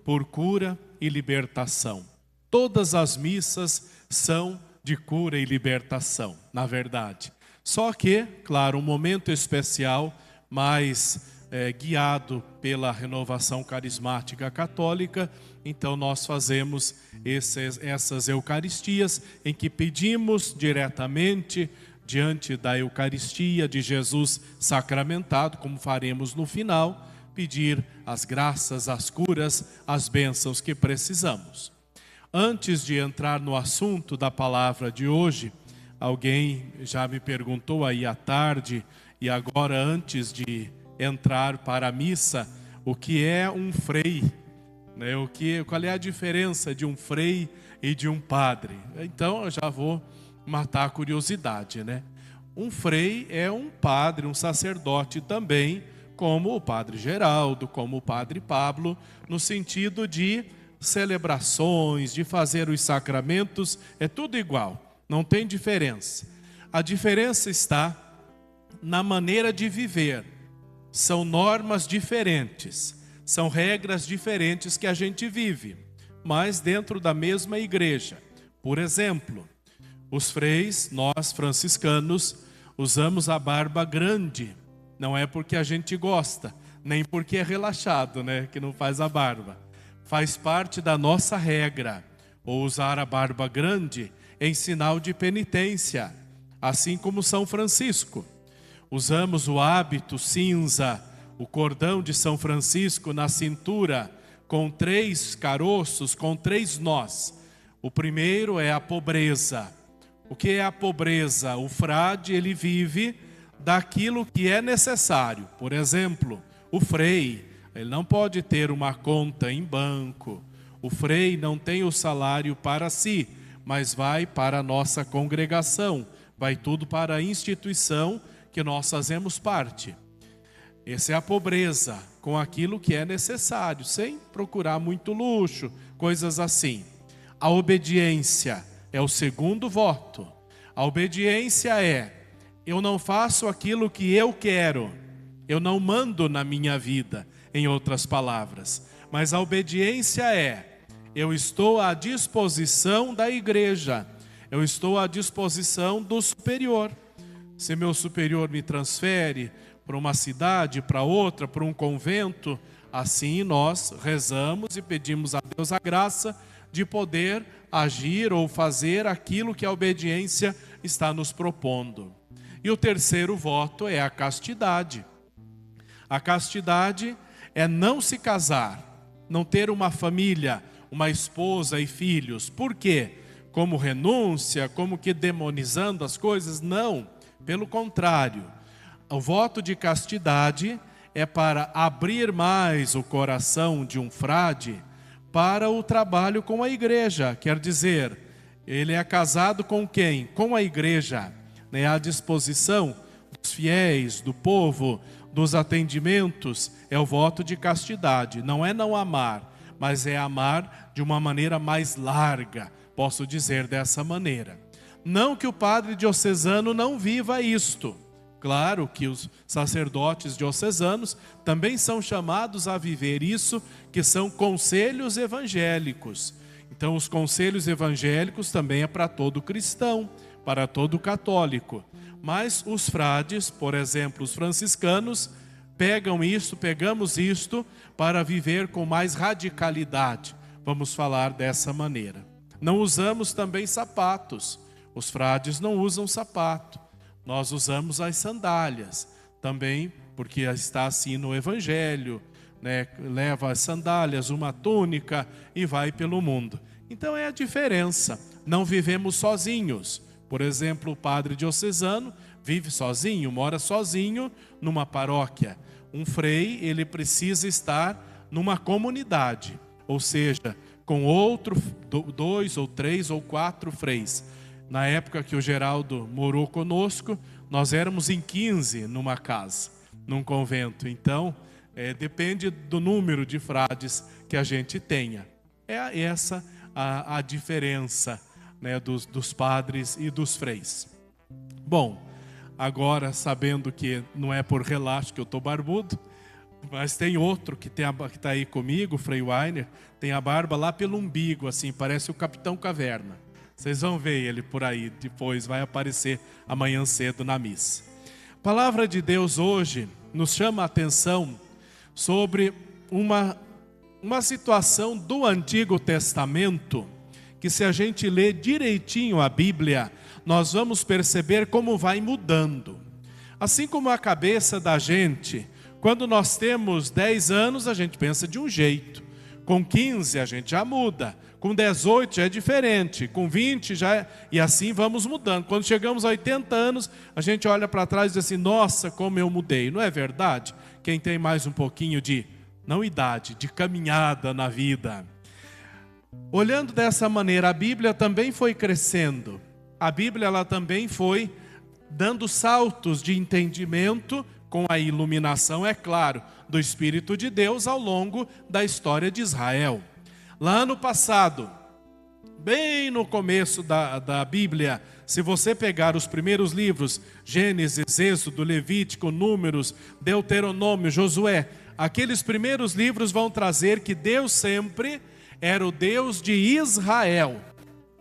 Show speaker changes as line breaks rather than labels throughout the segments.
por cura e libertação. Todas as missas são de cura e libertação, na verdade. Só que, claro, um momento especial, mais guiado pela renovação carismática católica, então nós fazemos essas Eucaristias em que pedimos diretamente diante da Eucaristia de Jesus sacramentado, como faremos no final, pedir as graças, as curas, as bênçãos que precisamos. Antes de entrar no assunto da palavra de hoje, alguém já me perguntou aí à tarde e agora antes de entrar para a missa, o que é um frei, né? Qual é a diferença de um frei e de um padre? Então eu já vou matar a curiosidade, né? Um frei é um padre, um sacerdote também, como o padre Geraldo, como o padre Pablo, no sentido de celebrações, de fazer os sacramentos, é tudo igual, não tem diferença. A diferença está na maneira de viver. São normas diferentes, são regras diferentes que a gente vive, mas dentro da mesma igreja. Por exemplo, os freis, nós franciscanos, usamos a barba grande. Não é porque a gente gosta, nem porque é relaxado, né, que não faz a barba. Faz parte da nossa regra, ou usar a barba grande em sinal de penitência, assim como São Francisco. Usamos o hábito cinza, o cordão de São Francisco na cintura, com 3 caroços, com 3 nós. O primeiro é a pobreza. O que é a pobreza? O frade, ele vive daquilo que é necessário. Por exemplo, o frei, ele não pode ter uma conta em banco. O frei não tem o salário para si, mas vai para a nossa congregação. Vai tudo para a instituição que nós fazemos parte. Essa é a pobreza, com aquilo que é necessário, sem procurar muito luxo, coisas assim. A obediência é o segundo voto. A obediência é: eu não faço aquilo que eu quero, eu não mando na minha vida, em outras palavras. Mas a obediência é: eu estou à disposição da igreja, eu estou à disposição do superior. Se meu superior me transfere para uma cidade, para outra, para um convento, assim nós rezamos e pedimos a Deus a graça de poder agir ou fazer aquilo que a obediência está nos propondo. E o terceiro voto é a castidade. A castidade é não se casar, não ter uma família, uma esposa e filhos. Por quê? Como renúncia, como que demonizando as coisas? Não, pelo contrário. O voto de castidade é para abrir mais o coração de um frade para o trabalho com a igreja. Quer dizer, ele é casado com quem? Com a igreja, né? À disposição dos fiéis, do povo, dos atendimentos. É o voto de castidade. Não é não amar, mas é amar de uma maneira mais larga, posso dizer dessa maneira. Não que o padre diocesano não viva isto. Claro que os sacerdotes diocesanos também são chamados a viver isso, que são conselhos evangélicos. Então os conselhos evangélicos também é para todo cristão, para todo católico. Mas os frades, por exemplo, os franciscanos, pegamos isto para viver com mais radicalidade. Vamos falar dessa maneira. Não usamos também sapatos. Os frades não usam sapato. Nós usamos as sandálias, também porque está assim no Evangelho, né? Leva as sandálias, uma túnica e vai pelo mundo. Então é a diferença, não vivemos sozinhos. Por exemplo, o padre diocesano vive sozinho, mora sozinho numa paróquia. Um frei, ele precisa estar numa comunidade, ou seja, com 2 ou 3 ou 4 freis. Na época que o Geraldo morou conosco, nós éramos em 15 numa casa, num convento. Então, depende do número de frades que a gente tenha. É essa a diferença, né, dos padres e dos freis. Bom, agora sabendo que não é por relaxo que eu estou barbudo, Mas tem outro que está aí comigo, o Frei Weiner, tem a barba lá pelo umbigo, assim, parece o Capitão Caverna. Vocês vão ver ele por aí, depois vai aparecer amanhã cedo na missa. A palavra de Deus hoje nos chama a atenção sobre uma situação do Antigo Testamento, que se a gente ler direitinho a Bíblia, nós vamos perceber como vai mudando. Assim como a cabeça da gente, quando nós temos 10 anos, a gente pensa de um jeito. Com 15 a gente já muda. Com 18 já é diferente. Com 20 já é... E assim vamos mudando. Quando chegamos a 80 anos, a gente olha para trás e diz assim, nossa, como eu mudei. Não é verdade? Quem tem mais um pouquinho de, não idade, de caminhada na vida. Olhando dessa maneira, a Bíblia também foi crescendo. A Bíblia ela também foi dando saltos de entendimento com a iluminação, é claro, do Espírito de Deus ao longo da história de Israel. Lá no passado, bem no começo da Bíblia, se você pegar os primeiros livros, Gênesis, Êxodo, Levítico, Números, Deuteronômio, Josué, aqueles primeiros livros vão trazer que Deus sempre era o Deus de Israel,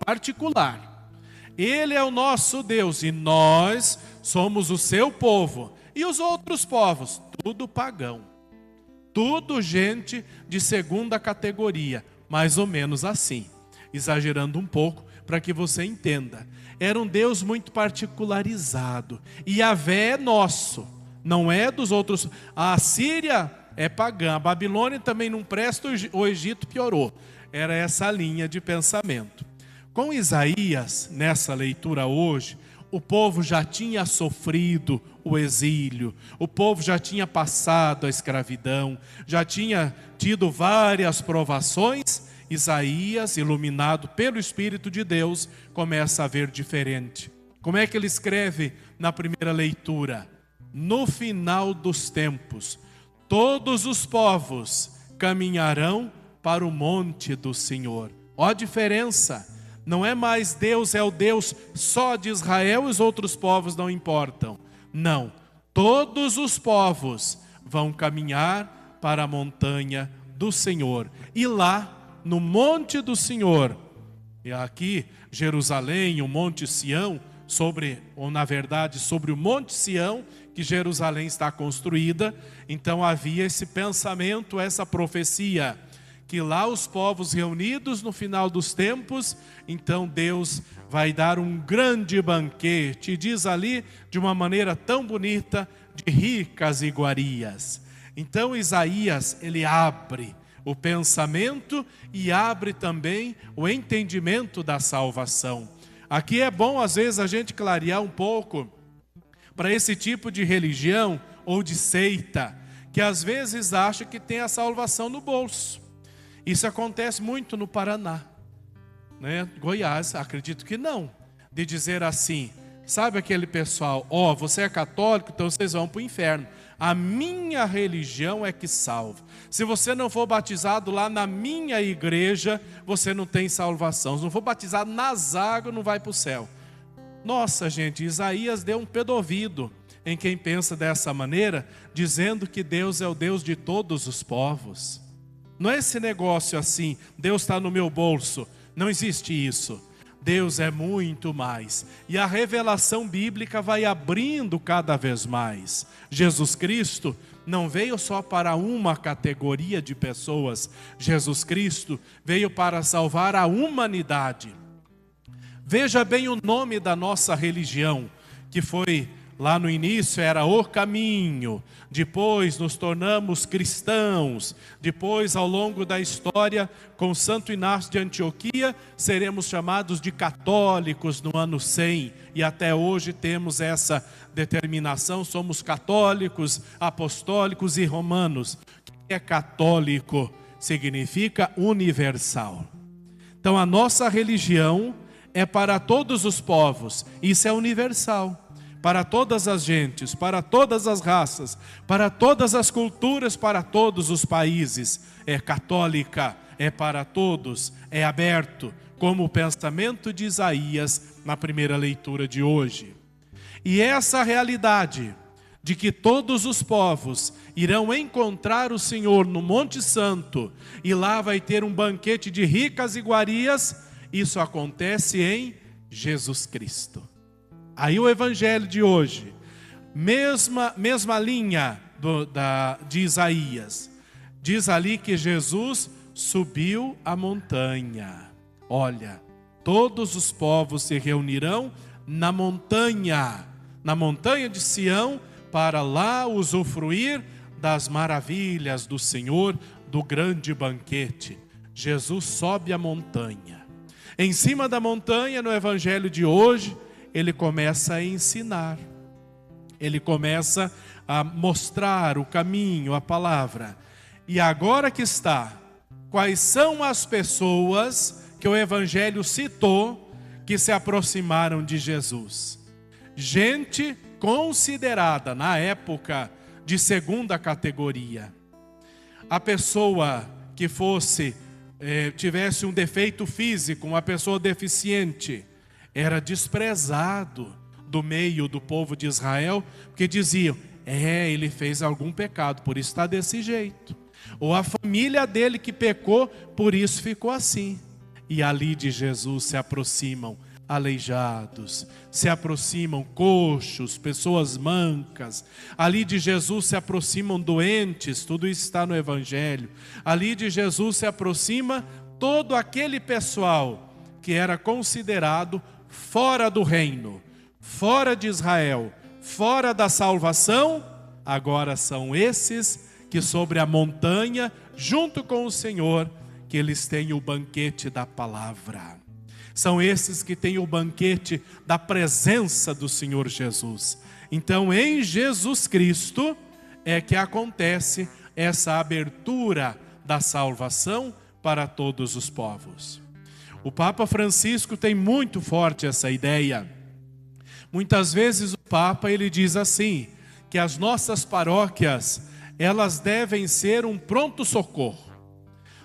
particular. Ele é o nosso Deus e nós somos o seu povo. E os outros povos? Tudo pagão. Tudo gente de segunda categoria, mais ou menos assim. Exagerando um pouco para que você entenda. Era um Deus muito particularizado. E Yahvé é nosso, não é dos outros. A Assíria é pagã, a Babilônia também não presta, o Egito piorou. Era essa linha de pensamento. Com Isaías, nessa leitura hoje, o povo já tinha sofrido o exílio, o povo já tinha passado a escravidão, já tinha tido várias provações. Isaías, iluminado pelo Espírito de Deus, começa a ver diferente. Como é que ele escreve na primeira leitura? No final dos tempos, todos os povos caminharão para o monte do Senhor. Ó a diferença! Não é mais Deus é o Deus só de Israel e os outros povos não importam. Não, todos os povos vão caminhar para a montanha do Senhor. E lá, no monte do Senhor, e aqui Jerusalém, o monte Sião, sobre o monte Sião, que Jerusalém está construída, então havia esse pensamento, essa profecia, que lá os povos reunidos no final dos tempos, então Deus vai dar um grande banquete, diz ali de uma maneira tão bonita, de ricas iguarias. Então Isaías, ele abre o pensamento e abre também o entendimento da salvação. Aqui é bom às vezes a gente clarear um pouco para esse tipo de religião ou de seita, que às vezes acha que tem a salvação no bolso. Isso acontece muito no Paraná, né? Goiás, acredito que não. De dizer assim, sabe aquele pessoal, você é católico, então vocês vão para o inferno. A minha religião é que salva. Se você não for batizado lá na minha igreja, você não tem salvação. Se não for batizado nas águas, não vai para o céu. Nossa, gente, Isaías deu um pedouvido em quem pensa dessa maneira, dizendo que Deus é o Deus de todos os povos. Não é esse negócio assim, Deus está no meu bolso. Não existe isso. Deus é muito mais. E a revelação bíblica vai abrindo cada vez mais. Jesus Cristo não veio só para uma categoria de pessoas. Jesus Cristo veio para salvar a humanidade. Veja bem o nome da nossa religião, que foi... Lá no início era o caminho, depois nos tornamos cristãos, depois ao longo da história, com Santo Inácio de Antioquia, seremos chamados de católicos no ano 100, e até hoje temos essa determinação, somos católicos, apostólicos e romanos. O que é católico? Significa universal. Então a nossa religião é para todos os povos, isso é universal. Para todas as gentes, para todas as raças, para todas as culturas, para todos os países. É católica, é para todos, é aberto, como o pensamento de Isaías na primeira leitura de hoje. E essa realidade de que todos os povos irão encontrar o Senhor no Monte Santo, e lá vai ter um banquete de ricas iguarias, isso acontece em Jesus Cristo. Aí o evangelho de hoje, mesma linha de Isaías, diz ali que Jesus subiu a montanha. Olha, todos os povos se reunirão na montanha de Sião, para lá usufruir das maravilhas do Senhor, do grande banquete. Jesus sobe a montanha. Em cima da montanha, no evangelho de hoje, ele começa a ensinar. Ele começa a mostrar o caminho, a palavra. E agora que está, quais são as pessoas que o evangelho citou que se aproximaram de Jesus? Gente considerada na época de segunda categoria. A pessoa que tivesse um defeito físico, uma pessoa deficiente, era desprezado do meio do povo de Israel, porque diziam, ele fez algum pecado, por isso está desse jeito. Ou a família dele que pecou, por isso ficou assim. E ali de Jesus se aproximam aleijados, se aproximam coxos, pessoas mancas. Ali de Jesus se aproximam doentes, tudo isso está no evangelho. Ali de Jesus se aproxima todo aquele pessoal que era considerado fora do reino, fora de Israel, fora da salvação. Agora são esses que sobre a montanha, junto com o Senhor, que eles têm o banquete da palavra. São esses que têm o banquete da presença do Senhor Jesus. Então, em Jesus Cristo é que acontece essa abertura da salvação para todos os povos. O Papa Francisco tem muito forte essa ideia. Muitas vezes o Papa ele diz assim, que as nossas paróquias, elas devem ser um pronto-socorro.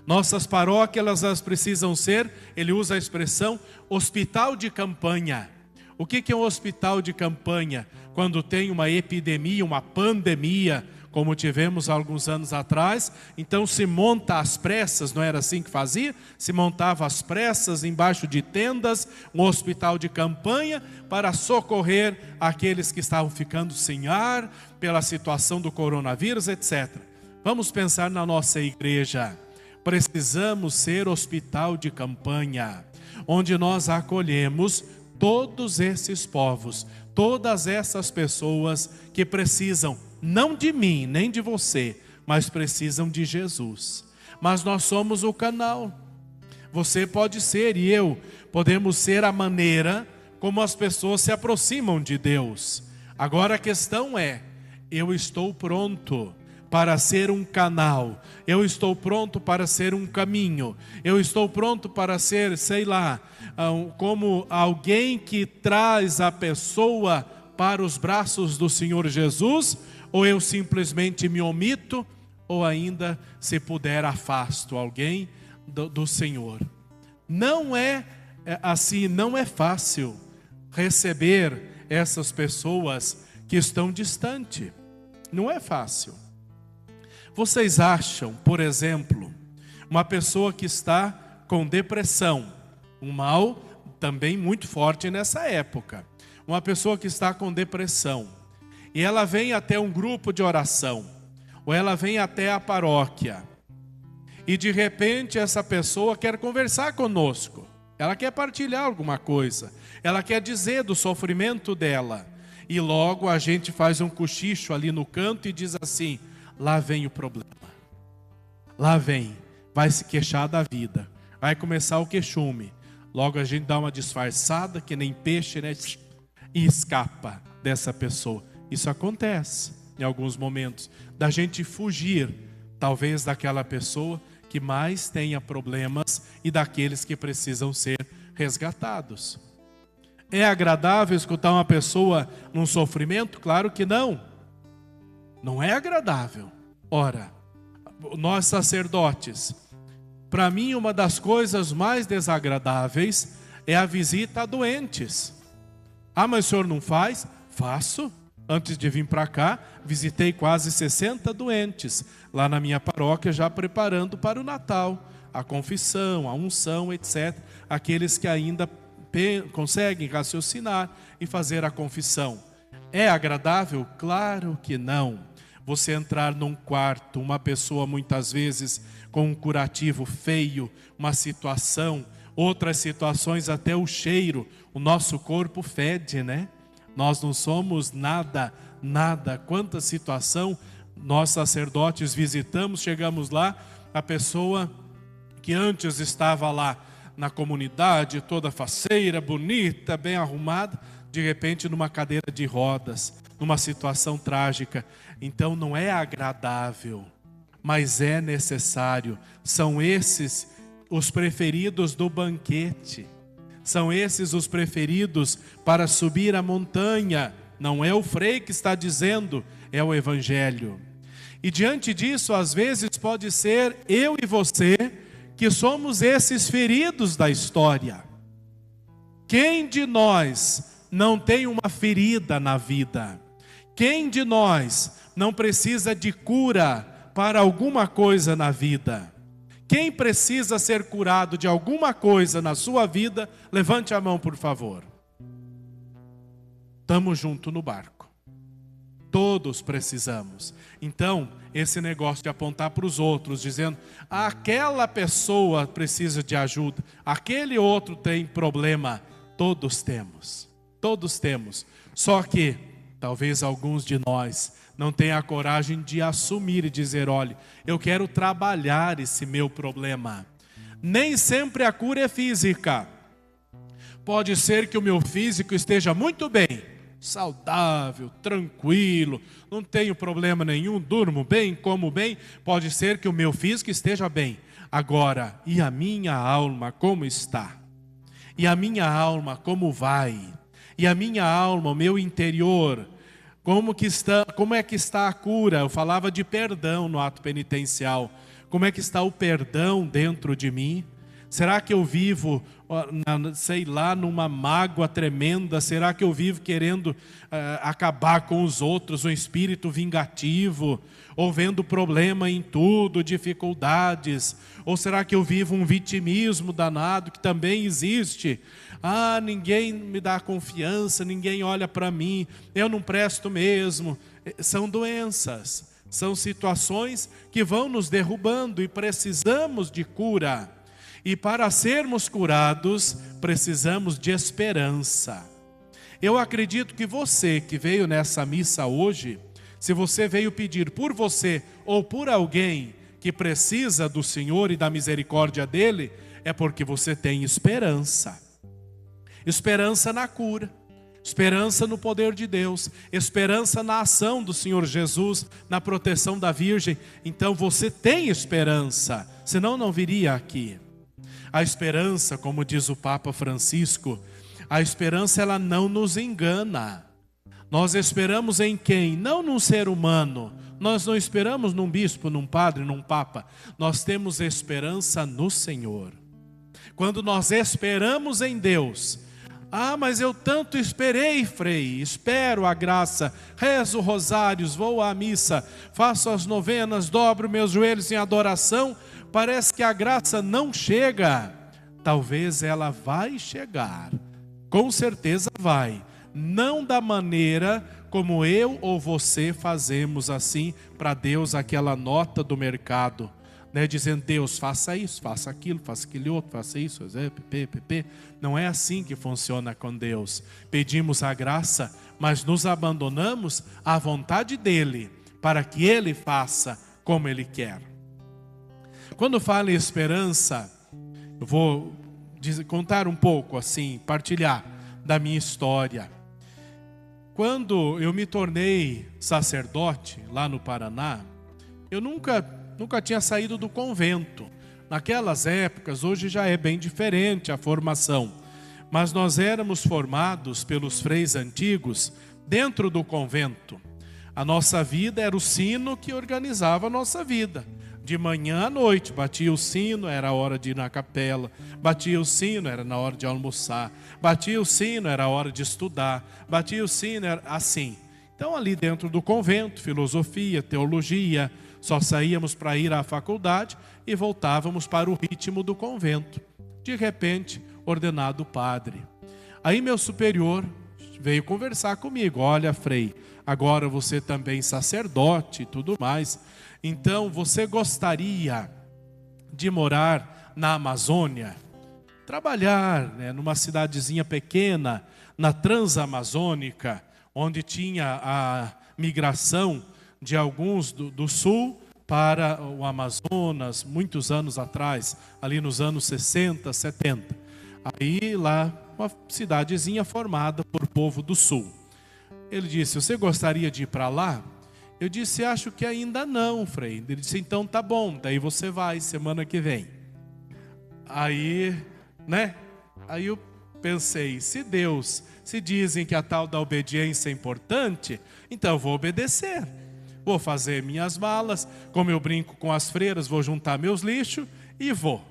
Nossas paróquias, elas precisam ser, ele usa a expressão, hospital de campanha. O que é um hospital de campanha? Quando tem uma epidemia, uma pandemia, como tivemos há alguns anos atrás, então se monta às pressas, não era assim que fazia? Se montava às pressas, embaixo de tendas, um hospital de campanha, para socorrer aqueles que estavam ficando sem ar, pela situação do coronavírus, etc. Vamos pensar na nossa igreja. Precisamos ser hospital de campanha, onde nós acolhemos todos esses povos, todas essas pessoas que precisam, não de mim, nem de você, mas precisam de Jesus. Mas nós somos o canal. Você pode ser e eu podemos ser a maneira como as pessoas se aproximam de Deus. Agora a questão é, eu estou pronto para ser um canal, eu estou pronto para ser um caminho, eu estou pronto para ser, como alguém que traz a pessoa para os braços do Senhor Jesus, ou eu simplesmente me omito, ou ainda, se puder, afasto alguém do Senhor. Não é assim, não é fácil receber essas pessoas que estão distantes, não é fácil. Vocês acham, por exemplo, uma pessoa que está com depressão, um mal também muito forte nessa época, uma pessoa que está com depressão, e ela vem até um grupo de oração, ou ela vem até a paróquia, e de repente essa pessoa quer conversar conosco, ela quer partilhar alguma coisa, ela quer dizer do sofrimento dela, e logo a gente faz um cochicho ali no canto e diz assim, lá vem o problema, lá vem, vai se queixar da vida, vai começar o queixume, logo a gente dá uma disfarçada que nem peixe, né? E escapa dessa pessoa. Isso acontece em alguns momentos, da gente fugir, talvez daquela pessoa que mais tenha problemas e daqueles que precisam ser resgatados. É agradável escutar uma pessoa num sofrimento? Claro que não. Não é agradável. Ora, nós sacerdotes, para mim uma das coisas mais desagradáveis é a visita a doentes. Ah, mas o senhor não faz? Faço. Antes de vir para cá, visitei quase 60 doentes lá na minha paróquia, já preparando para o Natal, a confissão, a unção, etc. Aqueles que ainda conseguem raciocinar e fazer a confissão. É agradável? Claro que não. Você entrar num quarto, uma pessoa muitas vezes com um curativo feio, uma situação, outras situações até o cheiro, o nosso corpo fede, né? Nós não somos nada. Quanta situação nós sacerdotes visitamos, chegamos lá, a pessoa que antes estava lá na comunidade, toda faceira, bonita, bem arrumada, de repente numa cadeira de rodas, numa situação trágica. Então não é agradável, mas é necessário. São esses os preferidos do banquete. São esses os preferidos para subir a montanha. Não é o Frei que está dizendo, é o Evangelho. E diante disso, às vezes pode ser eu e você que somos esses feridos da história. Quem de nós não tem uma ferida na vida? Quem de nós não precisa de cura para alguma coisa na vida? Quem precisa ser curado de alguma coisa na sua vida, levante a mão, por favor. Estamos juntos no barco. Todos precisamos. Então, esse negócio de apontar para os outros, dizendo, aquela pessoa precisa de ajuda, aquele outro tem problema, todos temos. Todos temos. Só que, talvez alguns de nós não tenham a coragem de assumir e dizer, olha, eu quero trabalhar esse meu problema. Nem sempre a cura é física. Pode ser que o meu físico esteja muito bem, saudável, tranquilo, não tenho problema nenhum, durmo bem, como bem. Pode ser que o meu físico esteja bem. Agora, e a minha alma como está? E a minha alma como vai? E a minha alma, o meu interior, como é que está a cura? Eu falava de perdão no ato penitencial. Como é que está o perdão dentro de mim? Será que eu vivo, sei lá, numa mágoa tremenda? Será que eu vivo querendo acabar com os outros, um espírito vingativo? Ou vendo problema em tudo, dificuldades? Ou será que eu vivo um vitimismo danado, que também existe? Ninguém me dá confiança, ninguém olha para mim, eu não presto mesmo. São doenças, são situações que vão nos derrubando e precisamos de cura. E para sermos curados, precisamos de esperança. Eu acredito que você que veio nessa missa hoje, se você veio pedir por você ou por alguém que precisa do Senhor e da misericórdia dEle, é porque você tem esperança. Esperança na cura, esperança no poder de Deus, esperança na ação do Senhor Jesus, na proteção da Virgem. Então você tem esperança, senão não viria aqui. A esperança, como diz o Papa Francisco, a esperança ela não nos engana. Nós esperamos em quem? Não num ser humano. Nós não esperamos num bispo, num padre, num papa. Nós temos esperança no Senhor. Quando nós esperamos em Deus, mas eu tanto esperei, Frei, espero a graça, rezo rosários, vou à missa, faço as novenas, dobro meus joelhos em adoração, parece que a graça não chega. Talvez ela vai chegar, com certeza vai, não da maneira como eu ou você fazemos assim para Deus aquela nota do mercado, né, dizendo, Deus, faça isso, faça aquilo outro, faça isso, não é assim que funciona com Deus. Pedimos a graça, mas nos abandonamos à vontade dEle, para que Ele faça como Ele quer. Quando falo em esperança, eu vou contar um pouco assim, partilhar da minha história. Quando eu me tornei sacerdote lá no Paraná, eu nunca tinha saído do convento. Naquelas épocas, hoje já é bem diferente a formação, mas nós éramos formados pelos freis antigos dentro do convento. A nossa vida era o sino que organizava a nossa vida. De manhã à noite, batia o sino, era a hora de ir na capela. Batia o sino, era na hora de almoçar. Batia o sino, era a hora de estudar. Batia o sino, era assim. Então ali dentro do convento, filosofia, teologia, só saíamos para ir à faculdade e voltávamos para o ritmo do convento. De repente, ordenado padre. Aí meu superior veio conversar comigo. Olha, Frei, agora você também sacerdote e tudo mais. Então você gostaria de morar na Amazônia? Trabalhar, né, numa cidadezinha pequena, na Transamazônica, onde tinha a migração de alguns do sul para o Amazonas, muitos anos atrás, ali nos anos 60, 70. Aí lá, uma cidadezinha formada por povo do sul. Ele disse, você gostaria de ir para lá? Eu disse, acho que ainda não, Frei. Ele disse, então tá bom, daí você vai semana que vem. Aí, né? Aí eu pensei, se dizem que a tal da obediência é importante, então eu vou obedecer. Vou fazer minhas malas, como eu brinco com as freiras, vou juntar meus lixos e vou.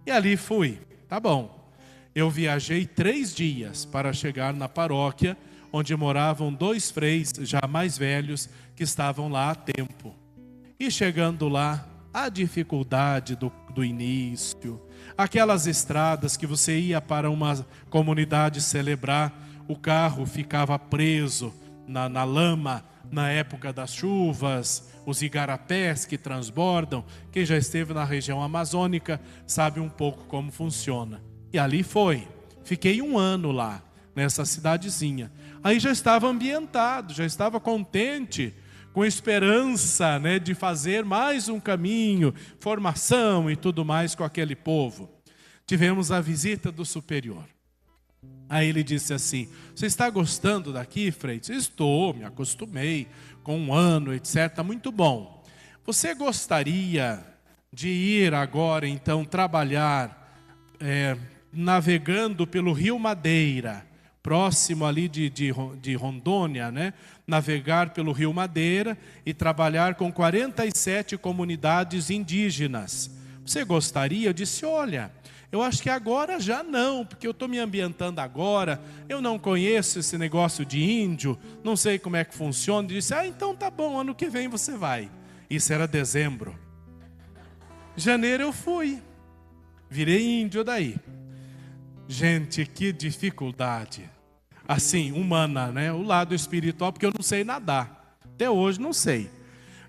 E ali fui, tá bom. Eu viajei 3 dias para chegar na paróquia, onde moravam 2 freis já mais velhos que estavam lá há tempo. E chegando lá, a dificuldade do início, aquelas estradas que você ia para uma comunidade celebrar, o carro ficava preso na lama na época das chuvas, os igarapés que transbordam. Quem já esteve na região amazônica sabe um pouco como funciona. E ali foi. Fiquei 1 ano lá, nessa cidadezinha. Aí já estava ambientado, já estava contente, com esperança, né, de fazer mais um caminho, formação e tudo mais com aquele povo. Tivemos a visita do superior. Aí ele disse assim, você está gostando daqui, Frei? Eu disse, estou, me acostumei com 1 ano, etc. Está muito bom. Você gostaria de ir agora, então, trabalhar navegando pelo Rio Madeira, próximo ali de Rondônia, né? Navegar pelo Rio Madeira e trabalhar com 47 comunidades indígenas. Você gostaria? Eu disse, olha, eu acho que agora já não, porque eu estou me ambientando agora, eu não conheço esse negócio de índio, não sei como é que funciona. Eu disse, então tá bom, ano que vem você vai. Isso era dezembro. Janeiro eu fui, virei índio daí. Gente, que dificuldade, assim, humana, né? O lado espiritual, porque eu não sei nadar, até hoje não sei.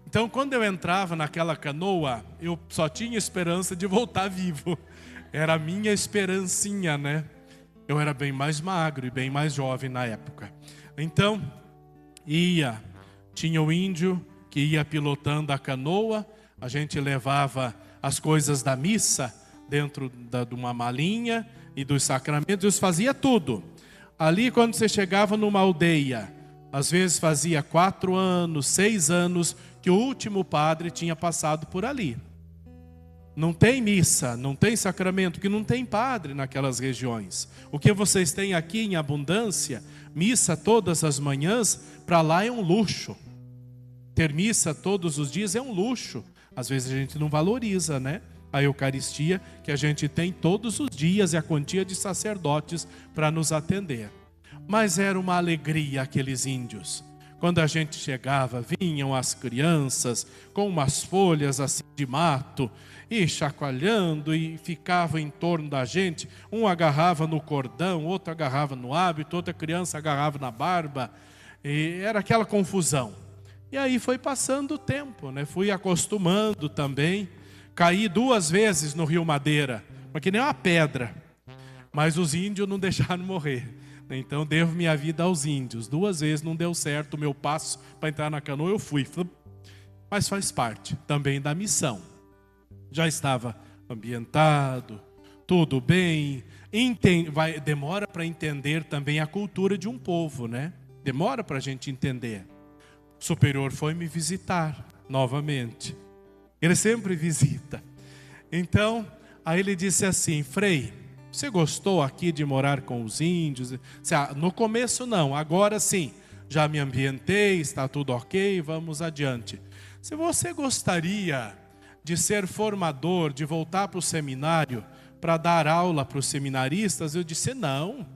Então quando eu entrava naquela canoa, eu só tinha esperança de voltar vivo. Era a minha esperancinha, né? Eu era bem mais magro e bem mais jovem na época. Então, tinha o índio que ia pilotando a canoa, a gente levava as coisas da missa dentro de uma malinha e dos sacramentos, fazia tudo. Ali quando você chegava numa aldeia, às vezes fazia 4 anos, 6 anos que o último padre tinha passado por ali. Não tem missa, não tem sacramento, porque não tem padre naquelas regiões. O que vocês têm aqui em abundância, missa todas as manhãs, para lá é um luxo. Ter missa todos os dias é um luxo. Às vezes a gente não valoriza, né? A Eucaristia que a gente tem todos os dias e a quantia de sacerdotes para nos atender. Mas era uma alegria aqueles índios. Quando a gente chegava, vinham as crianças com umas folhas assim de mato e chacoalhando e ficavam em torno da gente. Um agarrava no cordão, outro agarrava no hábito, outra criança agarrava na barba. E era aquela confusão. E aí foi passando o tempo, né? Fui acostumando também. Caí 2 vezes no Rio Madeira, mas que nem uma pedra. Mas os índios não deixaram morrer. Então devo minha vida aos índios. 2 vezes não deu certo o meu passo para entrar na canoa, eu fui. Mas faz parte também da missão. Já estava ambientado, tudo bem. Demora para entender também a cultura de um povo, né? Demora para a gente entender. O superior foi me visitar novamente. Ele sempre visita. Então, aí ele disse assim, Frei, você gostou aqui de morar com os índios? No começo não, agora sim. Já me ambientei, está tudo ok, vamos adiante. Se você gostaria de ser formador, de voltar para o seminário, para dar aula para os seminaristas, eu disse não.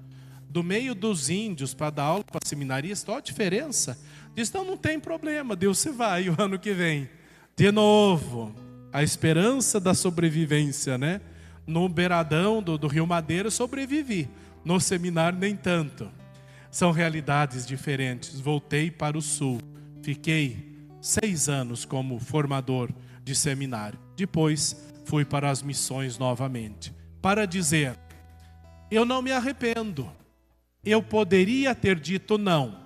do meio dos índios para dar aula para seminarista. Olha a diferença. Diz, não tem problema, Deus, você vai o ano que vem. De novo, a esperança da sobrevivência, né? No beiradão do Rio Madeira sobrevivi, no seminário nem tanto. São realidades diferentes. Voltei para o sul, fiquei 6 anos como formador de seminário. Depois fui para as missões novamente, para dizer, eu não me arrependo. Eu poderia ter dito não.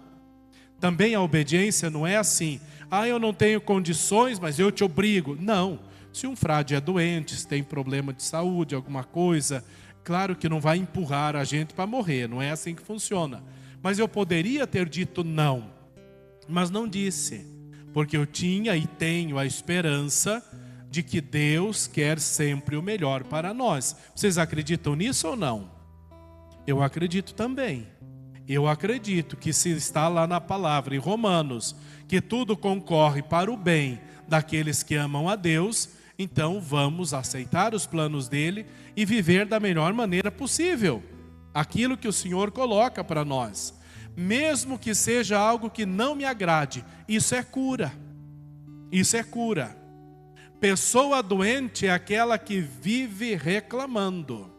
Também a obediência não é assim, eu não tenho condições, mas eu te obrigo. Não, se um frade é doente, se tem problema de saúde, alguma coisa, claro que não vai empurrar a gente para morrer, não é assim que funciona. Mas eu poderia ter dito não, mas não disse, porque eu tinha e tenho a esperança de que Deus quer sempre o melhor para nós. Vocês acreditam nisso ou não? Eu acredito também. Eu acredito que se está lá na palavra, em Romanos, que tudo concorre para o bem daqueles que amam a Deus, então vamos aceitar os planos dele e viver da melhor maneira possível aquilo que o Senhor coloca para nós. Mesmo que seja algo que não me agrade, isso é cura. Isso é cura. Pessoa doente é aquela que vive reclamando.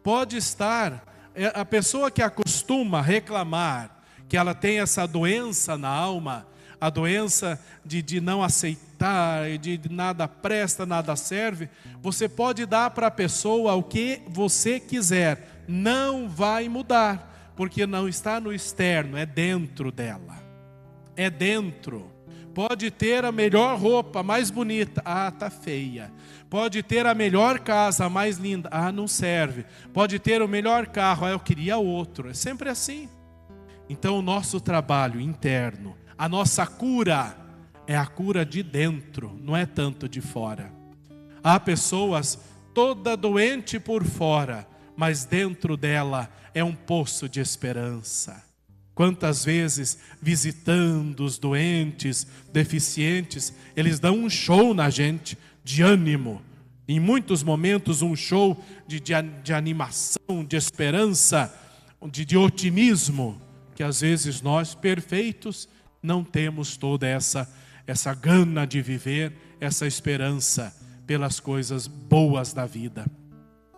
Pode estar... A pessoa que acostuma reclamar, que ela tem essa doença na alma, a doença de não aceitar, de nada presta, nada serve, você pode dar para a pessoa o que você quiser, não vai mudar, porque não está no externo, é dentro dela, é dentro. Pode ter a melhor roupa, mais bonita, tá feia. Pode ter a melhor casa, mais linda, não serve. Pode ter o melhor carro, eu queria outro. É sempre assim. Então o nosso trabalho interno, a nossa cura, é a cura de dentro, não é tanto de fora. Há pessoas toda doente por fora, mas dentro dela é um poço de esperança. Quantas vezes, visitando os doentes, deficientes, eles dão um show na gente de ânimo. Em muitos momentos um show de animação, de esperança, de otimismo, que às vezes nós, perfeitos, não temos toda essa gana de viver, essa esperança pelas coisas boas da vida.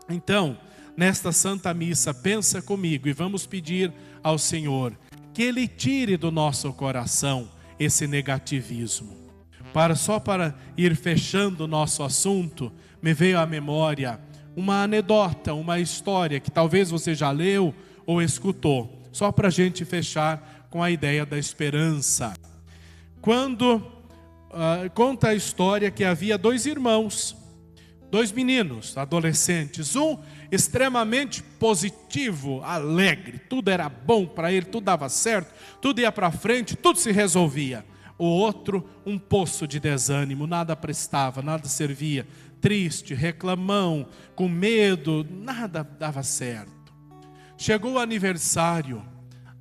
Então, nesta Santa Missa, pensa comigo e vamos pedir ao Senhor que Ele tire do nosso coração esse negativismo. Só para ir fechando o nosso assunto, me veio à memória uma anedota, uma história que talvez você já leu ou escutou, só para a gente fechar com a ideia da esperança. Quando conta a história que havia 2 irmãos, 2 meninos, adolescentes, um extremamente positivo, alegre, tudo era bom para ele, tudo dava certo, tudo ia para frente, tudo se resolvia. O outro, um poço de desânimo, nada prestava, nada servia, triste, reclamão, com medo, nada dava certo. Chegou o aniversário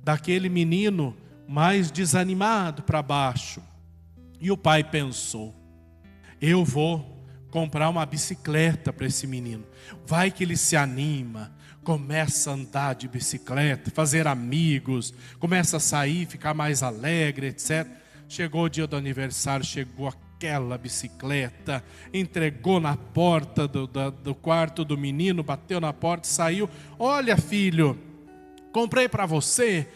daquele menino mais desanimado para baixo, e o pai pensou, eu vou comprar uma bicicleta para esse menino. Vai que ele se anima, começa a andar de bicicleta, fazer amigos, começa a sair, ficar mais alegre, etc. Chegou o dia do aniversário, chegou aquela bicicleta, entregou na porta do quarto do menino, bateu na porta, saiu. Olha, filho, comprei para você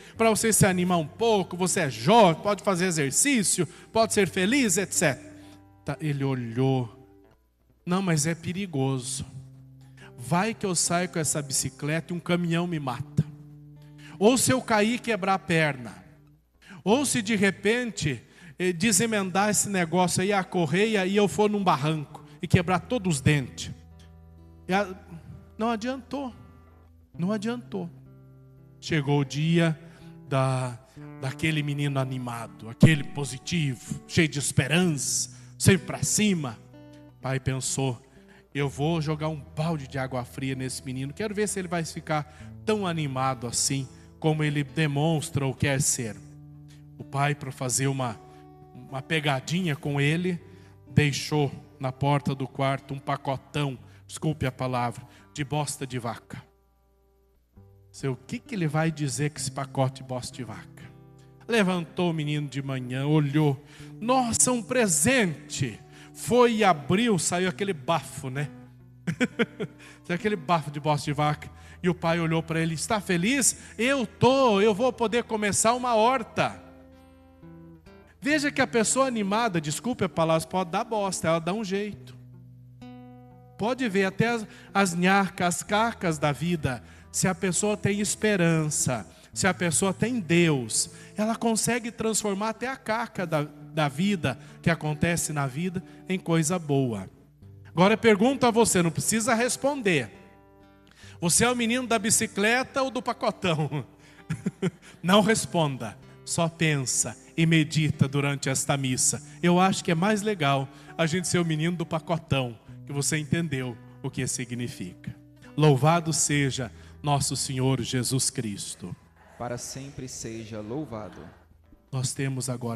se animar um pouco, você é jovem, pode fazer exercício, pode ser feliz, etc. Ele olhou. Não, mas é perigoso. Vai que eu saio com essa bicicleta e um caminhão me mata. Ou se eu cair e quebrar a perna. Ou se de repente desemendar esse negócio aí, a correia, e eu for num barranco e quebrar todos os dentes. Não adiantou. Não adiantou. Chegou o dia daquele menino animado, aquele positivo, cheio de esperança, sempre para cima. O pai pensou, eu vou jogar um balde de água fria nesse menino, quero ver se ele vai ficar tão animado assim, como ele demonstra ou quer ser. O pai, para fazer uma pegadinha com ele, deixou na porta do quarto um pacotão, desculpe a palavra, de bosta de vaca. O que ele vai dizer com esse pacote de bosta de vaca? Levantou o menino de manhã, olhou. Nossa, um presente. Foi e abriu, saiu aquele bafo, né? Saiu aquele bafo de bosta de vaca. E o pai olhou para ele, está feliz? Eu vou poder começar uma horta. Veja que a pessoa animada, desculpe a palavra, pode dar bosta, ela dá um jeito. Pode ver até as nhacas, as cacas da vida. Se a pessoa tem esperança, se a pessoa tem Deus, ela consegue transformar até a caca da vida, que acontece na vida, em coisa boa. Agora eu pergunto a você, não precisa responder. Você é o menino da bicicleta ou do pacotão? Não responda, só pensa e medita durante esta missa. Eu acho que é mais legal a gente ser o menino do pacotão, que você entendeu o que significa. Louvado seja nosso Senhor Jesus Cristo.
Para sempre seja louvado.
Nós temos agora